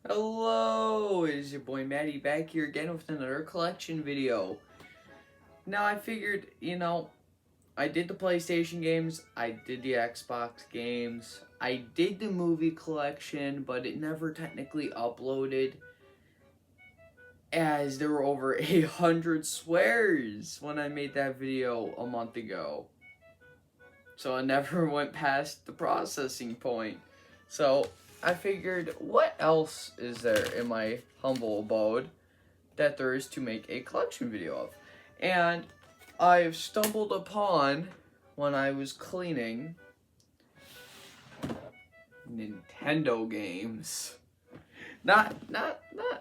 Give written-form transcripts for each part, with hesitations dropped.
Hello, it is your boy Maddie back here again with another collection video. Now I figured, I did the PlayStation games, I did the Xbox games, I did the movie collection, but it never technically uploaded as there were over 100 swears when I made that video a month ago. So it never went past the processing point. So I figured, what else is there in my humble abode that there is to make a collection video of? And I've stumbled upon, when I was cleaning, Nintendo games. Not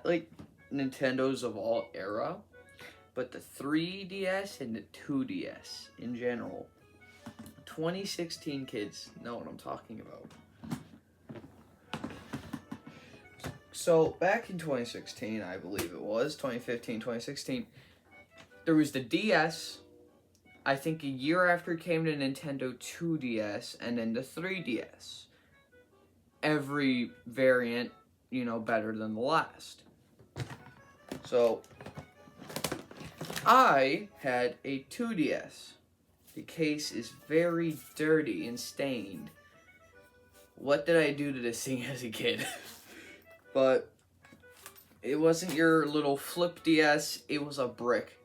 like Nintendos of all era, but the 3DS and the 2DS in general. 2016 kids know what I'm talking about. So back in 2016, I believe it was 2015, 2016, there was the DS. I think a year after it came to Nintendo 2DS, and then the 3DS. Every variant, better than the last. So I had a 2DS. The case is very dirty and stained. What did I do to this thing as a kid? But it wasn't your little flip DS, it was a brick.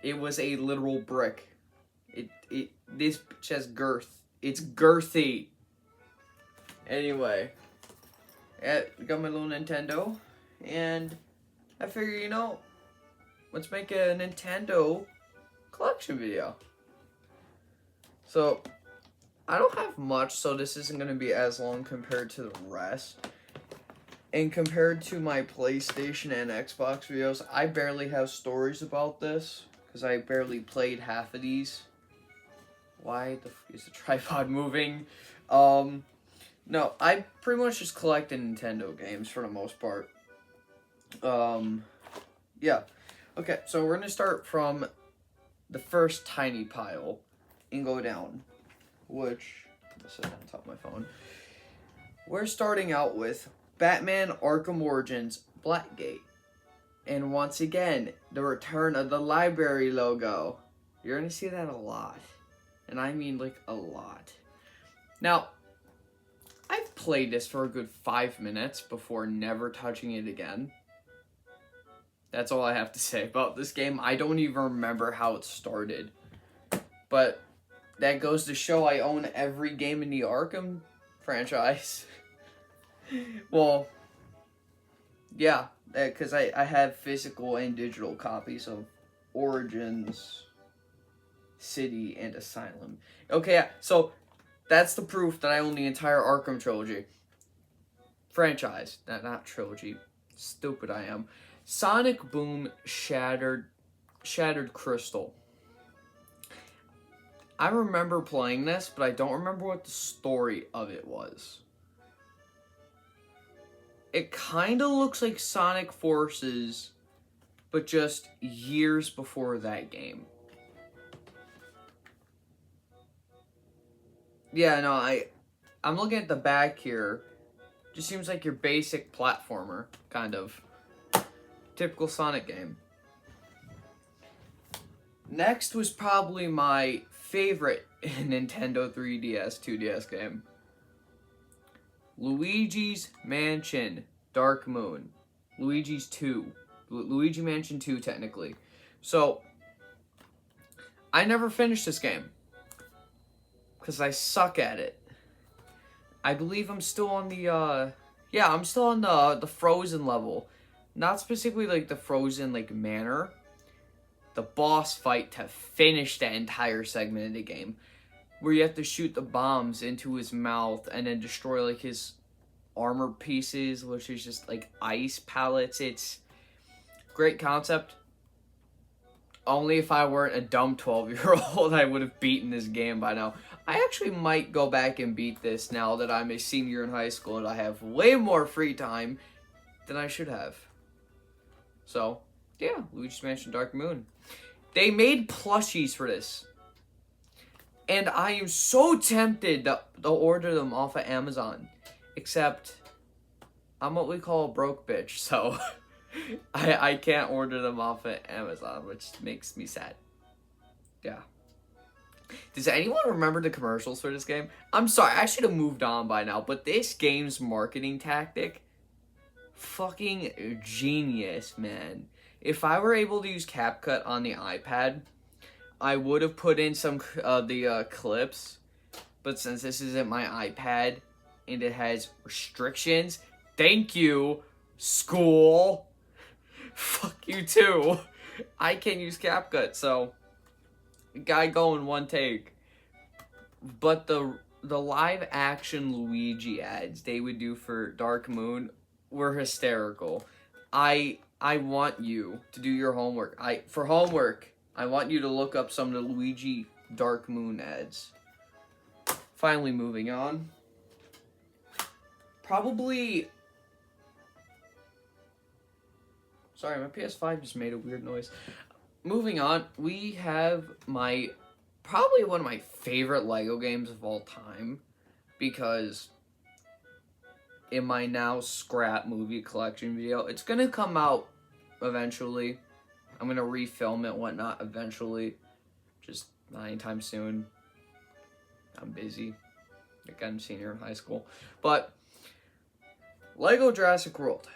It was a literal brick. This bitch has girth. It's girthy. Anyway, I got my little Nintendo, and I figured, let's make a Nintendo collection video. So, I don't have much, so this isn't going to be as long compared to the rest. And compared to my PlayStation and Xbox videos, I barely have stories about this, because I barely played half of these. Why the f is the tripod moving? No, I pretty much just collected Nintendo games for the most part. Yeah. Okay, so we're gonna start from the first tiny pile and go down, which, I'll set it on top of my phone. We're starting out with Batman Arkham Origins Blackgate. And once again, the return of the library logo. You're gonna see that a lot. And I mean like a lot. Now, I've played this for a good 5 minutes before never touching it again. That's all I have to say about this game. I don't even remember how it started. But that goes to show I own every game in the Arkham franchise. Well, yeah, because I have physical and digital copies of Origins, City, and Asylum. Okay, yeah, so that's the proof that I own the entire Arkham trilogy. Franchise, not trilogy. Stupid I am. Sonic Boom Shattered Crystal. I remember playing this, but I don't remember what the story of it was. It kind of looks like Sonic Forces, but just years before that game. Yeah, no, I'm looking at the back here. Just seems like your basic platformer, kind of. Typical Sonic game. Next was probably my favorite Nintendo 3DS, 2DS game. Luigi's Mansion Dark Moon. Luigi's 2. Luigi Mansion 2, technically. So, I never finished this game. Because I suck at it. I believe I'm still on the, yeah, I'm still on the Frozen level. Not specifically, like, the Frozen, like, manor. The boss fight to finish that entire segment of the game. Where you have to shoot the bombs into his mouth and then destroy, like, his armor pieces, which is just, like, ice pellets. It's great concept. Only if I weren't a dumb 12-year-old, I would have beaten this game by now. I actually might go back and beat this now that I'm a senior in high school and I have way more free time than I should have. So, yeah, Luigi's Mansion Dark Moon. They made plushies for this. And I am so tempted to order them off of Amazon. Except, I'm what we call a broke bitch, so I can't order them off of Amazon, which makes me sad. Yeah. Does anyone remember the commercials for this game? I'm sorry, I should have moved on by now, but this game's marketing tactic, fucking genius, man. If I were able to use CapCut on the iPad, I would have put in some clips, but since this isn't my iPad and it has restrictions, thank you, school. Fuck you too. I can't use CapCut, so guy go in one take. But the live action Luigi ads they would do for Dark Moon were hysterical. I want you to do your homework. For homework, I want you to look up some of the Luigi Dark Moon ads. Finally moving on. Probably... Sorry, my PS5 just made a weird noise. Moving on, we have probably one of my favorite Lego games of all time, because in my now scrap movie collection video, it's gonna come out eventually. I'm gonna refilm it, whatnot, eventually. Just not anytime soon. I'm busy. Like I'm a senior in high school. But Lego Jurassic World.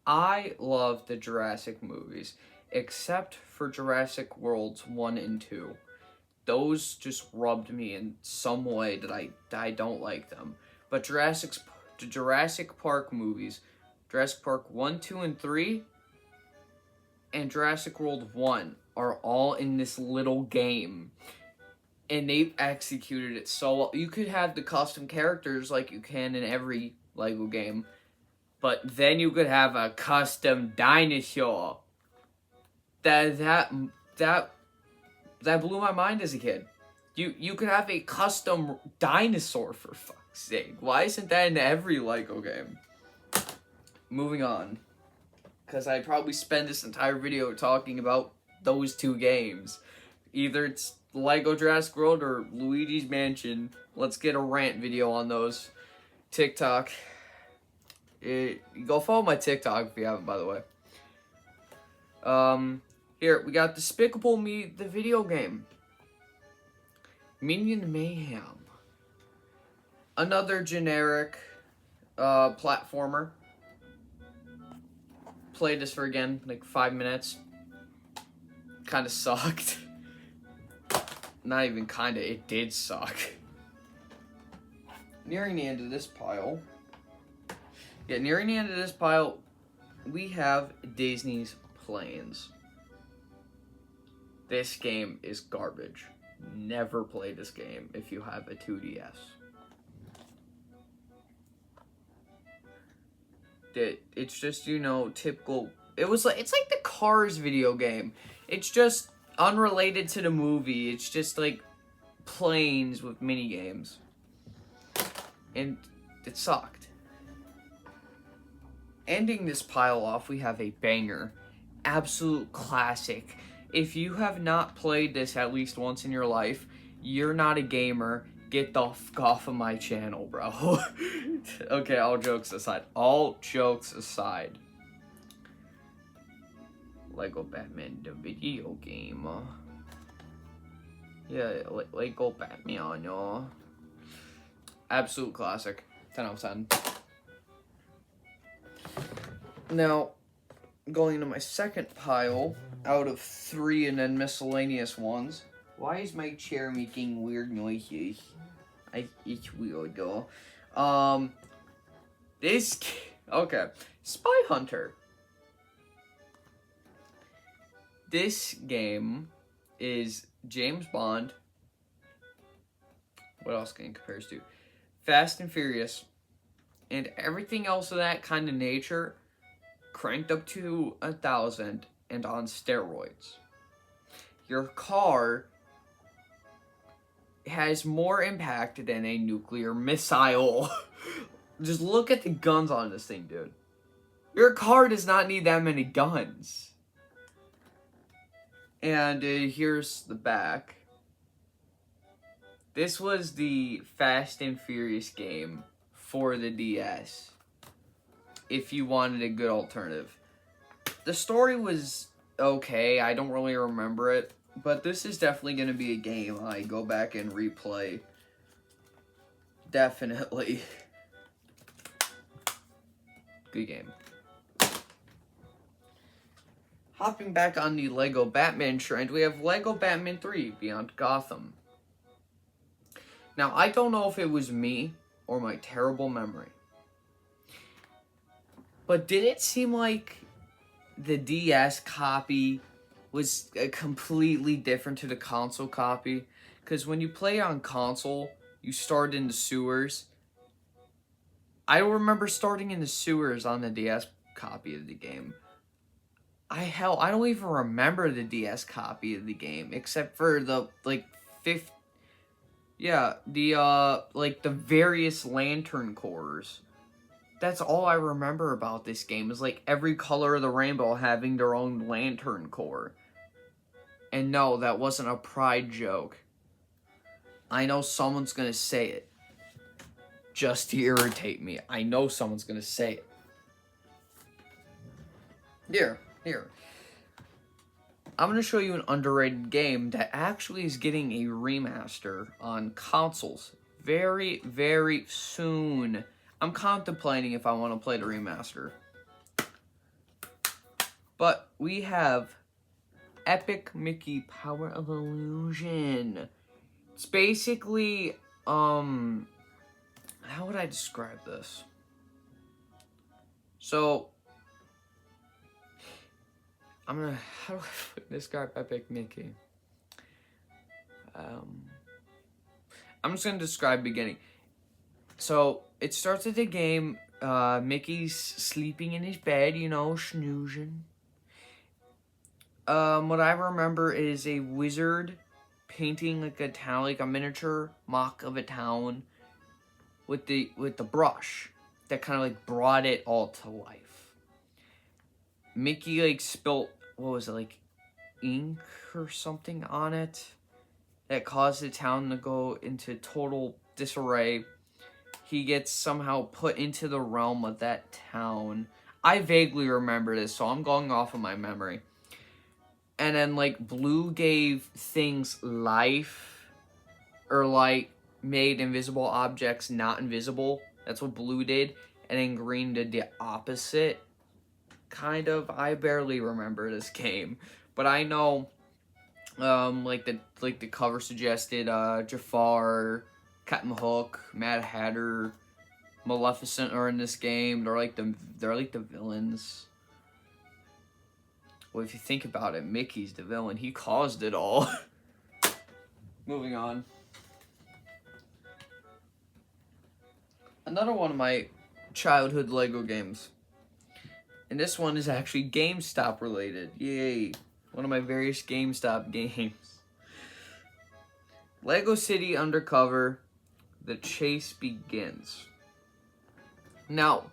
I love the Jurassic movies, except for Jurassic Worlds 1 and 2. Those just rubbed me in some way that I don't like them. But the Jurassic Park movies, Jurassic Park 1, 2, and 3, and Jurassic World 1 are all in this little game. And they've executed it so well. You could have the custom characters like you can in every Lego game, but then you could have a custom dinosaur. That blew my mind as a kid. You could have a custom dinosaur, for fuck's sake. Why isn't that in every Lego game? Moving on. Because I'd probably spend this entire video talking about those two games. Either it's Lego Jurassic World or Luigi's Mansion. Let's get a rant video on those. TikTok. Go follow my TikTok if you haven't, by the way. Here, we got Despicable Me, the video game. Minion Mayhem. Another generic platformer. Played this for, again, like 5 minutes. Kind of sucked. Not even kinda, it did suck. Nearing the end of this pile. Yeah, nearing the end of this pile, we have Disney's Planes. This game is garbage. Never play this game if you have a 2DS. It's just, you know, typical. It's like the Cars video game. It's just unrelated to the movie. It's just like planes with mini games. And it sucked. Ending this pile off, we have a banger. Absolute classic. If you have not played this at least once in your life, you're not a gamer. Get the fuck off of my channel, bro. Okay, all jokes aside. Lego Batman, the video game. Yeah, Lego Batman, y'all. Absolute classic. 10 out of 10. Now, going into my second pile out of 3 and then miscellaneous ones. Why is my chair making weird noises? It's weird, though. Okay. Spy Hunter. This game is James Bond. What else can it compare to? Fast and Furious. And everything else of that kind of nature cranked up to 1,000 and on steroids. Your car has more impact than a nuclear missile. Just look at the guns on this thing, dude. Your car does not need that many guns. And here's the back. This was the Fast and Furious game for the DS if you wanted a good alternative. The story was okay. I don't really remember it, but this is definitely going to be a game I go back and replay. Definitely. Good game. Hopping back on the Lego Batman trend, we have Lego Batman 3 Beyond Gotham. Now, I don't know if it was me or my terrible memory, but did it seem like the DS copy was completely different to the console copy? Because when you play on console, you start in the sewers. I don't remember starting in the sewers on the DS copy of the game. I don't even remember the DS copy of the game, except for the, like, the various lantern cores. That's all I remember about this game, is, like, every color of the rainbow having their own lantern core. And no, that wasn't a pride joke. I know someone's gonna say it. Just to irritate me. I know someone's gonna say it. Here. I'm going to show you an underrated game that actually is getting a remaster on consoles very, very soon. I'm contemplating if I want to play the remaster. But we have Epic Mickey Power of Illusion. It's basically, how would I describe this? So, how do I describe Epic Mickey? I'm just going to describe beginning. So, it starts with the game, Mickey's sleeping in his bed, you know, snoozing. What I remember is a wizard painting like a town, like a miniature mock of a town with the brush that kind of like brought it all to life. Mickey like spilt, what was it, like ink or something on it that caused the town to go into total disarray. He gets somehow put into the realm of that town. I vaguely remember this, so I'm going off of my memory. And then, like, blue gave things life, or, like, made invisible objects not invisible. That's what blue did. And then green did the opposite, kind of. I barely remember this game. But I know, like the cover suggested, Jafar, Captain Hook, Mad Hatter, Maleficent are in this game. They're like the villains. Well, if you think about it, Mickey's the villain. He caused it all. Moving on. Another one of my childhood Lego games. And this one is actually GameStop related. Yay. One of my various GameStop games. Lego City Undercover, The Chase Begins. Now,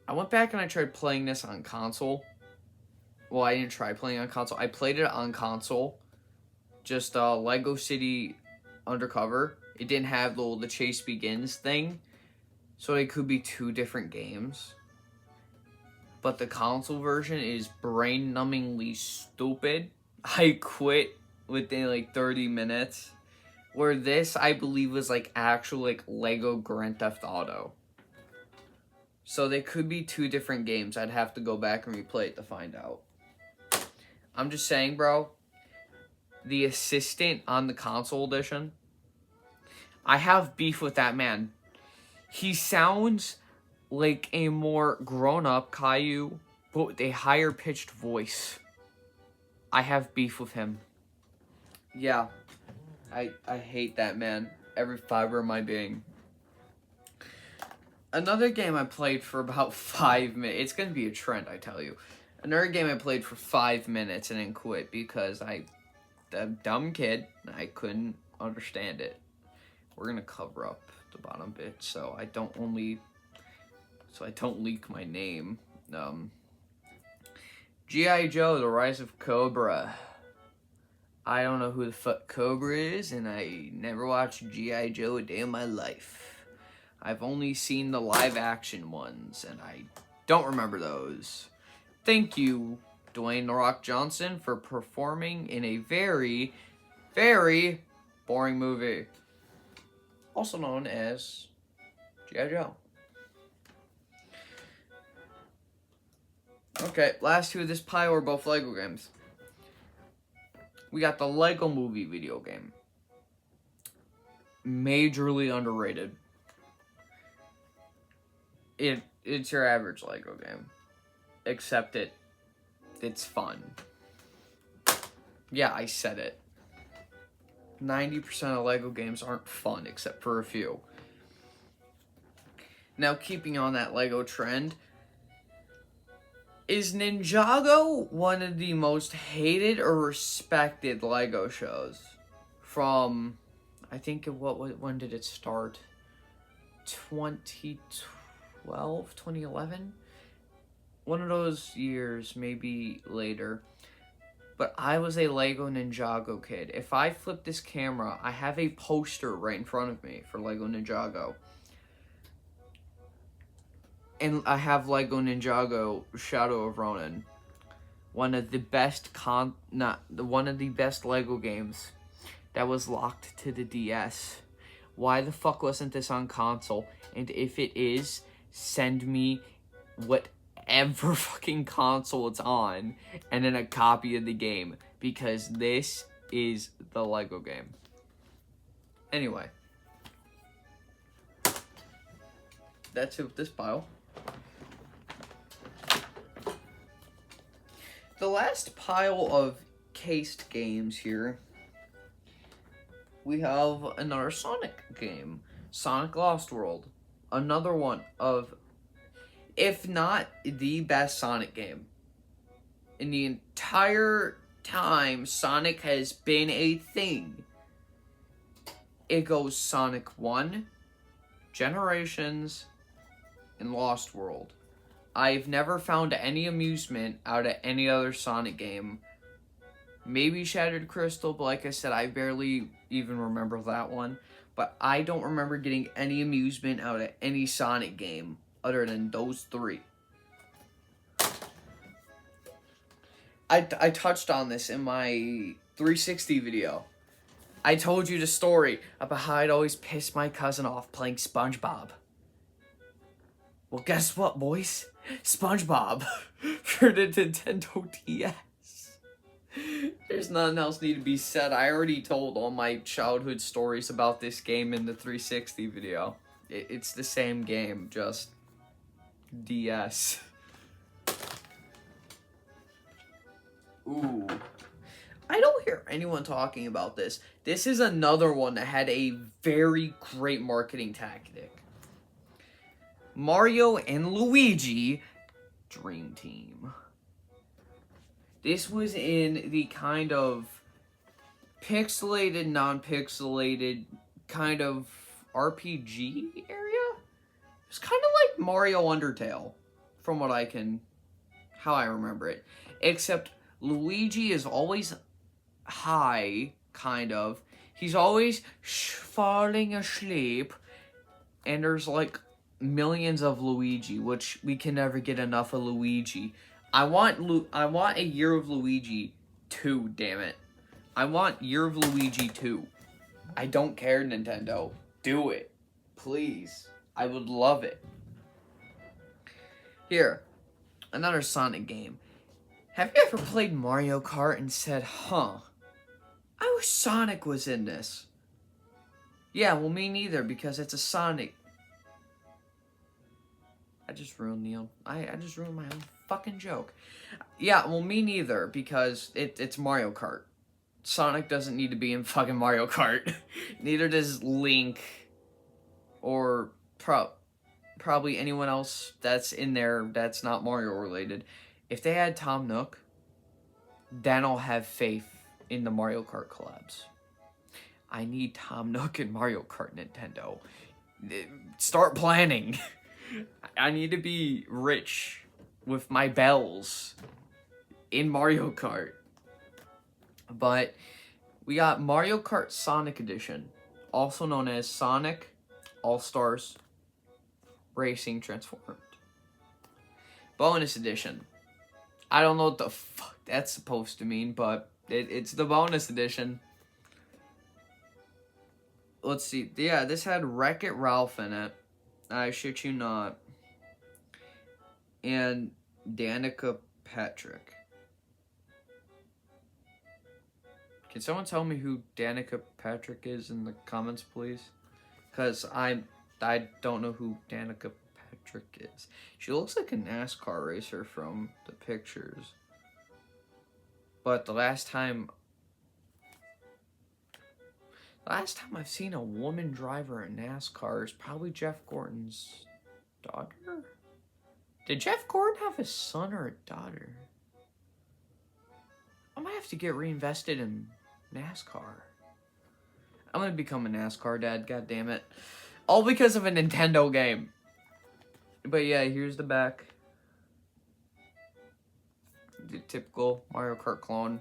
I went back and I tried playing this on console. Well, I didn't try playing on console. I played it on console. Just Lego City Undercover. It didn't have the Chase Begins thing. So it could be two different games. But the console version is brain-numbingly stupid. I quit within like 30 minutes. Where this, I believe, was like actual like Lego Grand Theft Auto. So they could be two different games. I'd have to go back and replay it to find out. I'm just saying, bro, the assistant on the console edition, I have beef with that man. He sounds like a more grown-up Caillou, but with a higher-pitched voice. I have beef with him. Yeah, I hate that man. Every fiber of my being. Another game I played for about 5 minutes. It's going to be a trend, I tell you. Another game I played for 5 minutes and then quit because I'm a dumb kid and I couldn't understand it. We're going to cover up the bottom bit so I don't leak my name. G.I. Joe, The Rise of Cobra. I don't know who the fuck Cobra is, and I never watched G.I. Joe a day in my life. I've only seen the live action ones, and I don't remember those. Thank you, Dwayne "The Rock" Johnson, for performing in a very, very boring movie. Also known as G.I. Joe. Okay, last two of this pile are both Lego games. We got the Lego Movie video game. Majorly underrated. It's your average Lego game. Except it's fun. Yeah, I said it. 90% of Lego games aren't fun, except for a few. Now, keeping on that Lego trend, is Ninjago one of the most hated or respected Lego shows? From, I think, when did it start? 2012, 2011? One of those years, maybe later. But I was a Lego Ninjago kid. If I flip this camera, I have a poster right in front of me for Lego Ninjago. And I have Lego Ninjago Shadow of Ronin. One of the best Lego games that was locked to the DS. Why the fuck wasn't this on console? And if it is, send me whatever fucking console it's on and then a copy of the game, because this is the Lego game. Anyway, that's it with this pile. The last pile of cased games here, we have another Sonic game, Sonic Lost World. Another one of, if not the best Sonic game. In the entire time Sonic has been a thing, it goes Sonic 1, Generations, and Lost World. I've never found any amusement out of any other Sonic game. Maybe Shattered Crystal, but like I said, I barely even remember that one. But I don't remember getting any amusement out of any Sonic game other than those three. I touched on this in my 360 video. I told you the story about how I'd always piss my cousin off playing SpongeBob. Well, guess what, boys? SpongeBob for the Nintendo DS. There's nothing else need to be said. I already told all my childhood stories about this game in the 360 video. It's the same game, just DS. Ooh. I don't hear anyone talking about this. This is another one that had a very great marketing tactic. Mario and Luigi Dream Team. This was in the kind of pixelated, non-pixelated kind of RPG area. It's kind of like Mario Undertale, from how I remember it. Except Luigi is always high, kind of. He's always falling asleep, and there's like millions of Luigi, which we can never get enough of Luigi. I want a Year of Luigi 2, damn it. I want Year of Luigi 2. I don't care, Nintendo. Do it. Please. I would love it. Here, another Sonic game. Have you ever played Mario Kart and said, huh, I wish Sonic was in this? Yeah, well, me neither, because it's a Sonic. I just ruined I just ruined my own fucking joke. Yeah, well, me neither, because it's Mario Kart. Sonic doesn't need to be in fucking Mario Kart. Neither does Link, or probably anyone else that's in there that's not Mario related. If they had Tom Nook, then I'll have faith in the Mario Kart collabs. I need Tom Nook in Mario Kart, Nintendo. Start planning. I need to be rich with my bells in Mario Kart. But we got Mario Kart Sonic Edition, also known as Sonic All-Stars Racing Transformed. Bonus edition. I don't know what the fuck that's supposed to mean, but it's the bonus edition. Let's see. Yeah, this had Wreck-It Ralph in it. I shit you not. And Danica Patrick. Can someone tell me who Danica Patrick is in the comments, please? Because I don't know who Danica Patrick is. She looks like a NASCAR racer from the pictures. But the last time I've seen a woman driver in NASCAR is probably Jeff Gordon's daughter? Did Jeff Gordon have a son or a daughter? I might have to get reinvested in NASCAR. I'm gonna become a NASCAR dad, god damn it. All because of a Nintendo game. But yeah, here's the back. The typical Mario Kart clone.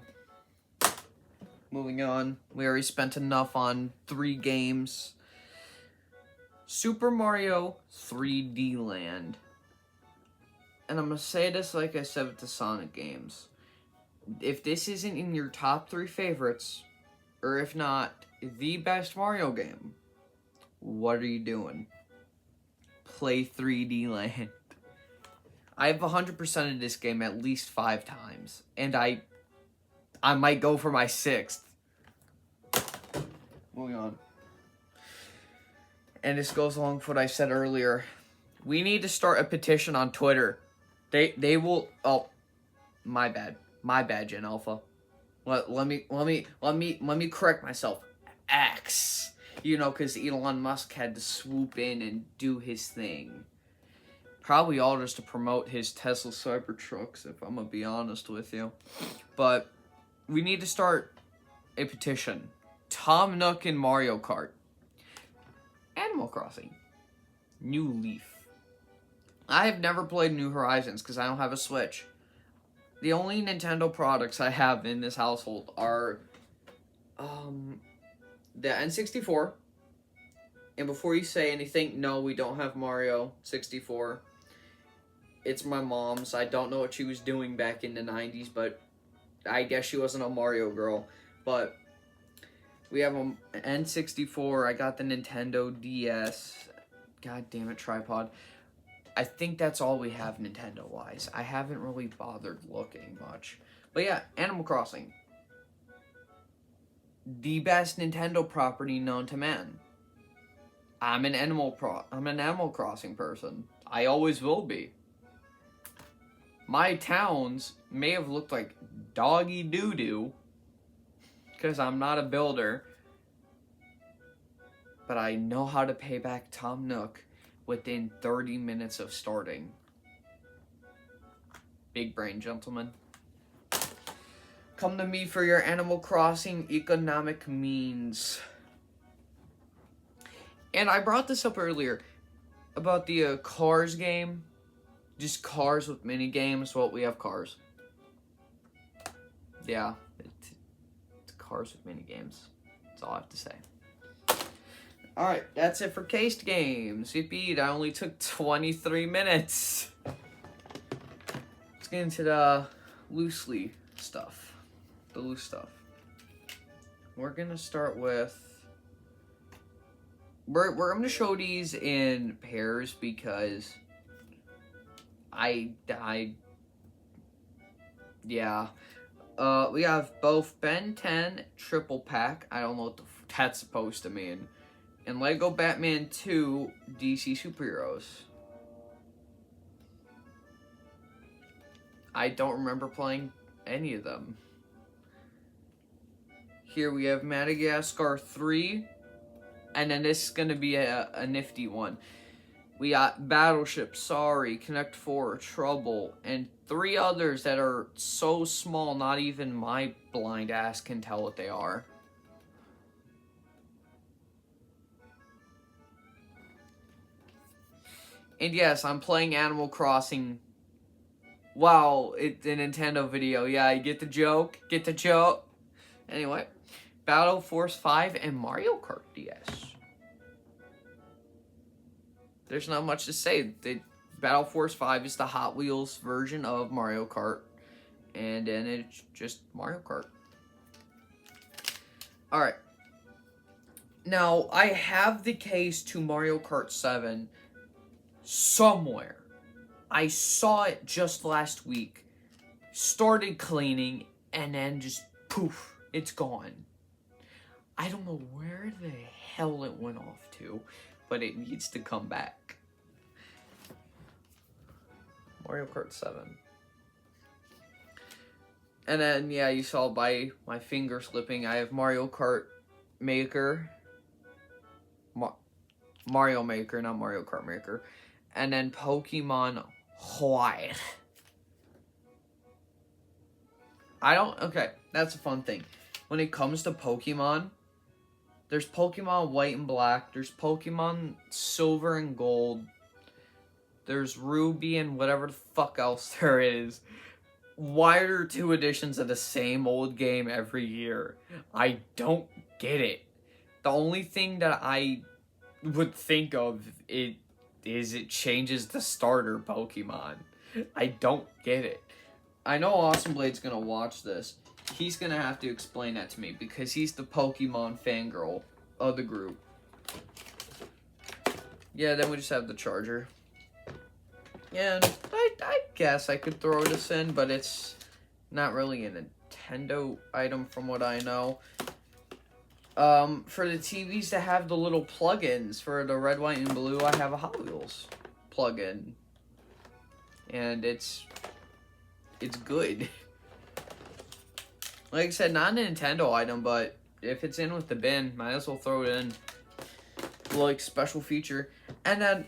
Moving on. We already spent enough on 3 games. Super Mario 3D Land. And I'm gonna say this like I said with the Sonic games. If this isn't in your top 3 favorites, or if not, the best Mario game, what are you doing? Play 3D Land. I have 100% of this game at least 5 times, and I might go for my 6th. Moving on. And this goes along with what I said earlier. We need to start a petition on Twitter. They will. Oh, my bad. My bad, Gen Alpha. Let me correct myself. X. You know, because Elon Musk had to swoop in and do his thing. Probably all just to promote his Tesla Cybertrucks, if I'm gonna be honest with you. But we need to start a petition. Tom Nook in Mario Kart. Animal Crossing. New Leaf. I have never played New Horizons because I don't have a Switch. The only Nintendo products I have in this household are the N64. And before you say anything, no, we don't have Mario 64. It's my mom's. I don't know what she was doing back in the 90s, but I guess she wasn't a Mario girl. But we have an N64. I got the Nintendo DS. God damn it, tripod. I think that's all we have Nintendo-wise. I haven't really bothered looking much. But yeah, Animal Crossing. The best Nintendo property known to man. I'm an Animal Crossing person. I always will be. My towns may have looked like doggy doo-doo because I'm not a builder, but I know how to pay back Tom Nook within 30 minutes of starting. Big brain, gentlemen. Come to me for your Animal Crossing economic means. And I brought this up earlier about the Cars game. Just cars with mini games. Well, we have cars. Yeah, it's cars with mini games. That's all I have to say. Alright, that's it for Cased Games. Yippee, that only took 23 minutes. Let's get into the loosely stuff. The loose stuff. We're gonna start with... We're gonna show these in pairs because... Yeah. We have both Ben 10 Triple Pack. I don't know what that's supposed to mean. And Lego Batman 2 DC Superheroes. I don't remember playing any of them. Here we have Madagascar 3. And then this is going to be a nifty one. We got Battleship, Sorry, Connect 4, Trouble, and 3 others that are so small not even my blind ass can tell what they are. And yes, I'm playing Animal Crossing. Wow, it's a Nintendo video. Yeah, you get the joke? Get the joke? Anyway, Battle Force 5 and Mario Kart DS. There's not much to say. Battle Force 5 is the Hot Wheels version of Mario Kart. And then it's just Mario Kart. Alright. Now, I have the case to Mario Kart 7 somewhere. I saw it just last week. Started cleaning, and then just poof, it's gone. I don't know where the hell it went off to, but it needs to come back. Mario Kart 7. And then, yeah, you saw by my finger slipping, I have Mario Kart Maker. Mario Maker, not Mario Kart Maker. And then Pokemon White. Okay, that's a fun thing. When it comes to Pokemon, there's Pokemon White and Black, there's Pokemon Silver and Gold, there's Ruby and whatever the fuck else there is. Why are 2 editions of the same old game every year? I don't get it. The only thing that I would think of it changes the starter Pokemon. I don't get it. I know Awesome Blade's gonna watch this. He's gonna have to explain that to me because he's the Pokemon fangirl of the group. Yeah, then we just have the charger. Yeah, I guess I could throw this in, but it's not really a Nintendo item from what I know. For the TVs that have the little plugins for the red, white, and blue, I have a Hot Wheels plugin. And it's good. Like I said, not a Nintendo item, but if it's in with the bin, might as well throw it in. Like, special feature. And then,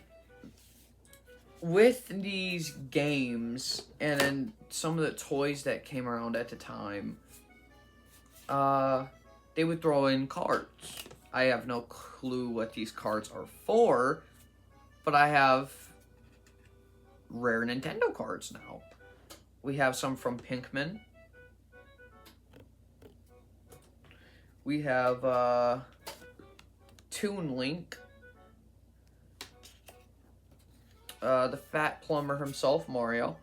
with these games, and then some of the toys that came around at the time, they would throw in cards. I have no clue what these cards are for, but I have rare Nintendo cards now. We have some from Pinkman. We have Toon Link. The Fat Plumber himself, Mario.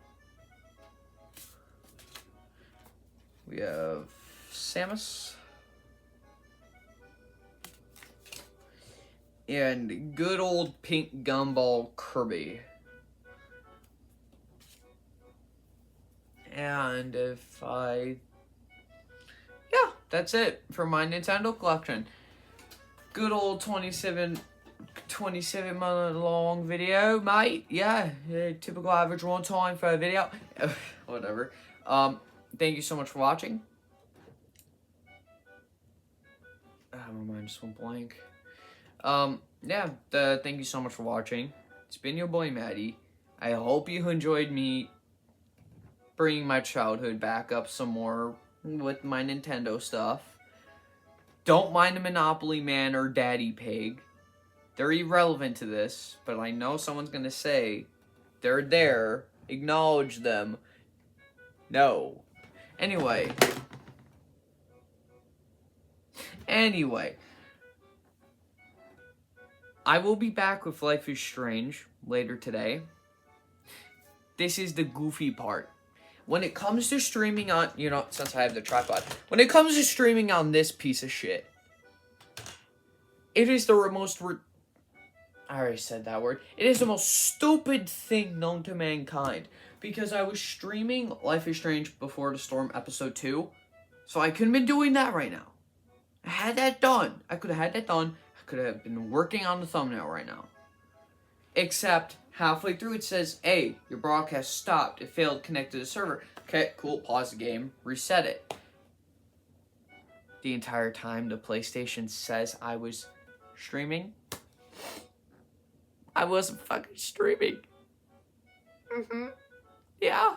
We have Samus. And good old pink gumball Kirby. And yeah, that's it for my Nintendo collection. Good old 27 minute long video, mate. Yeah, typical average runtime for a video. Whatever. Thank you so much for watching. My mind just went blank. Yeah, thank you so much for watching. It's been your boy, Maddie. I hope you enjoyed me bringing my childhood back up some more with my Nintendo stuff. Don't mind the Monopoly Man or Daddy Pig. They're irrelevant to this, but I know someone's gonna say, they're there, acknowledge them. No. Anyway, I will be back with Life is Strange later today. This is the goofy part. When it comes to streaming on, since I have the tripod, when it comes to streaming on this piece of shit, it is the most, I already said that word. It is the most stupid thing known to mankind. Because I was streaming Life is Strange Before the Storm Episode 2, so I couldn't have been doing that right now. I had that done. I could have had that done. I could have been working on the thumbnail right now. Except, halfway through it says, hey, your broadcast stopped. It failed to connect to the server. Okay, cool. Pause the game. Reset it. The entire time the PlayStation says I was streaming, I wasn't fucking streaming. Yeah.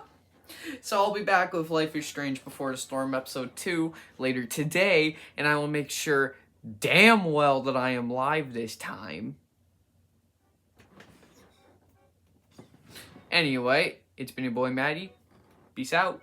So I'll be back with Life is Strange Before the Storm Episode 2 later today, and I will make sure damn well that I am live this time. Anyway, it's been your boy Maddie. Peace out.